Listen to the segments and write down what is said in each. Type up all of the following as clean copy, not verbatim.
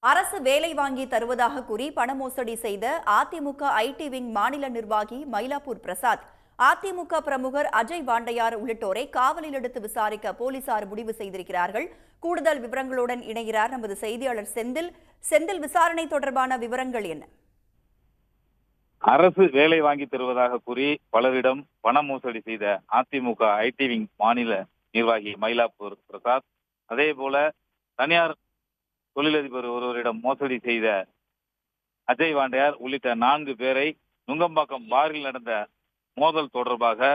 அரசு வேலை வாங்கி தருவதாக கூறி பண மோசடி செய்த அதிமுக ஐடி விங் மாநில நிர்வாகி மயிலாப்பூர் பிரசாத், அதிமுக பிரமுகர் அஜய் வாண்டையார் உள்ளிட்டோரை காவலில் எடுத்து விசாரிக்க போலீசார் முடிவு செய்திருக்கிறார்கள். கூடுதல் விவரங்களுடன் இணைகிறார் நமது செய்தியாளர் செந்தில். செந்தில், விசாரணை தொடர்பான விவரங்கள் என்ன? அரசு வேலை வாங்கி தருவதாக கூறி பலரிடம் பண மோசடி செய்த அதிமுக ஐடி விங் மாநில நிர்வாகி மயிலாப்பூர் பிரசாத், அதே போல தனியார் தொழிலதிபர் ஒருவரிடம் மோசடி செய்த அஜய் வாண்டையார் உள்ளிட்ட 4 பேரை நுங்கம்பாக்கம் பாரில் நடந்த மோதல் தொடர்பாக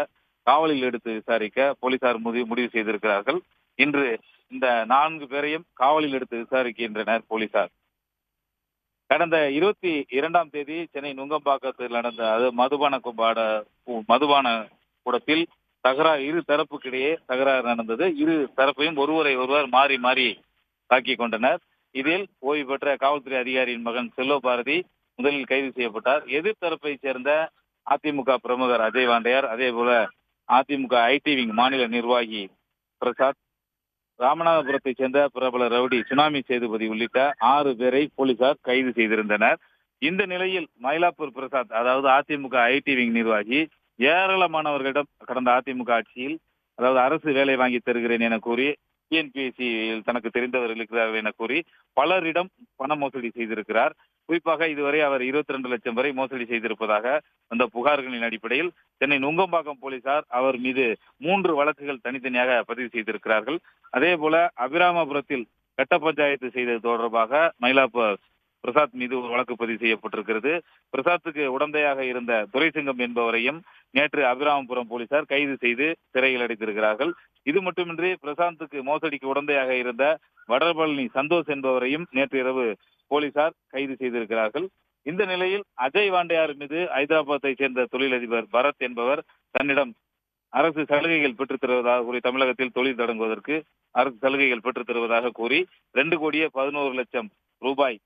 காவலில் எடுத்து விசாரிக்க போலீசார் முடிவு செய்திருக்கிறார்கள். இன்று இந்த 4 பேரையும் காவலில் எடுத்து விசாரிக்கின்றனர் போலீசார். கடந்த 22ஆம் தேதி சென்னை நுங்கம்பாக்கத்தில் நடந்த மதுபான கூடத்தில் இரு தரப்புக்கிடையே தகராறு நடந்தது. இரு தரப்பையும் ஒருவர் மாறி மாறி தாக்கிக் கொண்டனர். இதில் ஓய்வு பெற்ற காவல்துறை அதிகாரியின் மகன் செல்வபாரதி முதலில் கைது செய்யப்பட்டார். எதிர்த்தரப்பை சேர்ந்த அதிமுக பிரமுகர் அஜய் வாண்டையார், அதே போல அதிமுக ஐடி விங் மாநில நிர்வாகி பிரசாத், ராமநாதபுரத்தை சேர்ந்த பிரபல ரவுடி சுனாமி சேதுபதி உள்ளிட்ட 6 பேரை போலீசார் கைது செய்திருந்தனர். இந்த நிலையில் மயிலாப்பூர் பிரசாத், அதாவது அதிமுக ஐடி விங் நிர்வாகி, ஏராளமானவர்களிடம் கடந்த அதிமுக ஆட்சியில் அரசு வேலை வாங்கி தருகிறேன் என கூறி டிஎன்பிஎஸ்சி தனக்கு தெரிந்தவர் இருக்கிறார்கள் என கூறி பலரிடம் பண மோசடி செய்திருக்கிறார். குறிப்பாக இதுவரை அவர் 22 லட்சம் வரை மோசடி செய்திருப்பதாக அந்த புகார்களின் அடிப்படையில் சென்னை நுங்கம்பாக்கம் போலீசார் அவர் மீது 3 வழக்குகள் தனித்தனியாக பதிவு செய்திருக்கிறார்கள். அதே போல அபிராமபுரத்தில் கட்ட பஞ்சாயத்து செய்தது தொடர்பாக மயிலாப்பூர் பிரசாத் மீது ஒரு வழக்கு பதிவு செய்யப்பட்டிருக்கிறது. பிரசாத்துக்கு உடந்தையாக இருந்த துரைசிங்கம் என்பவரையும் நேற்று அபிராமபுரம் போலீசார் கைது செய்து சிறையில் அடைத்திருக்கிறார்கள். இது மட்டுமின்றி பிரசாந்துக்கு மோசடிக்கு உடந்தையாக இருந்த வடபழனி சந்தோஷ் என்பவரையும் நேற்று இரவு போலீசார் கைது செய்திருக்கிறார்கள். இந்த நிலையில் அஜய் வாண்டையார் மீது ஐதராபாத்தை சேர்ந்த தொழிலதிபர் பரத் என்பவர் தன்னிடம் அரசு சலுகைகள் பெற்றுத் தருவதாக கூறி, தமிழகத்தில் தொழில் தொடங்குவதற்கு அரசு சலுகைகள் பெற்றுத் தருவதாக கூறி 2,11,00,000 ரூபாய்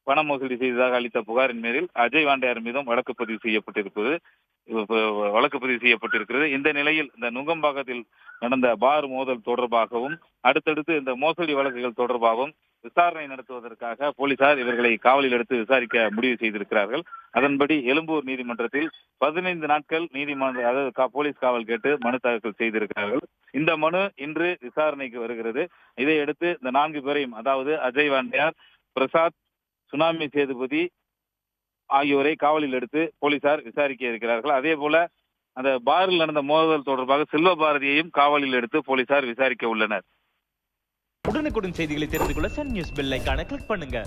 பண மோசடி செய்ததாக அளித்த புகாரின் பேரில் அஜய் வாண்டையார் மீதும் வழக்கு பதிவு செய்யப்பட்டிருக்கிறது. இந்த நிலையில் இந்த நுங்கம்பாக்கத்தில் நடந்த பார் மோதல் தொடர்பாகவும் அடுத்தடுத்து இந்த மோசடி வழக்குகள் தொடர்பாகவும் விசாரணை நடத்துவதற்காக போலீசார் இவர்களை காவலில் எடுத்து விசாரிக்க முடிவு செய்திருக்கிறார்கள். அதன்படி எழும்பூர் நீதிமன்றத்தில் 15 நாட்கள் போலீஸ் காவல் கேட்டு மனு தாக்கல் செய்திருக்கிறார்கள். இந்த மனு இன்று விசாரணைக்கு வருகிறது. இதையடுத்து இந்த 4 பேரையும், அதாவது அஜய் வாண்டையார், பிரசாத், சுனாமி சேதுபதி ஆகியோரை காவலில் எடுத்து போலீசார் விசாரிக்க இருக்கிறார்கள். அதே போல அந்த பாரில் நடந்த மோதல் தொடர்பாக செல்வபாரதியையும் காவலில் எடுத்து போலீசார் விசாரிக்க உள்ளனர். உடனுக்குடன் செய்திகளை தெரிந்து கொள்ள சன் நியூஸ் பெல் ஐகானை கிளிக் பண்ணுங்க.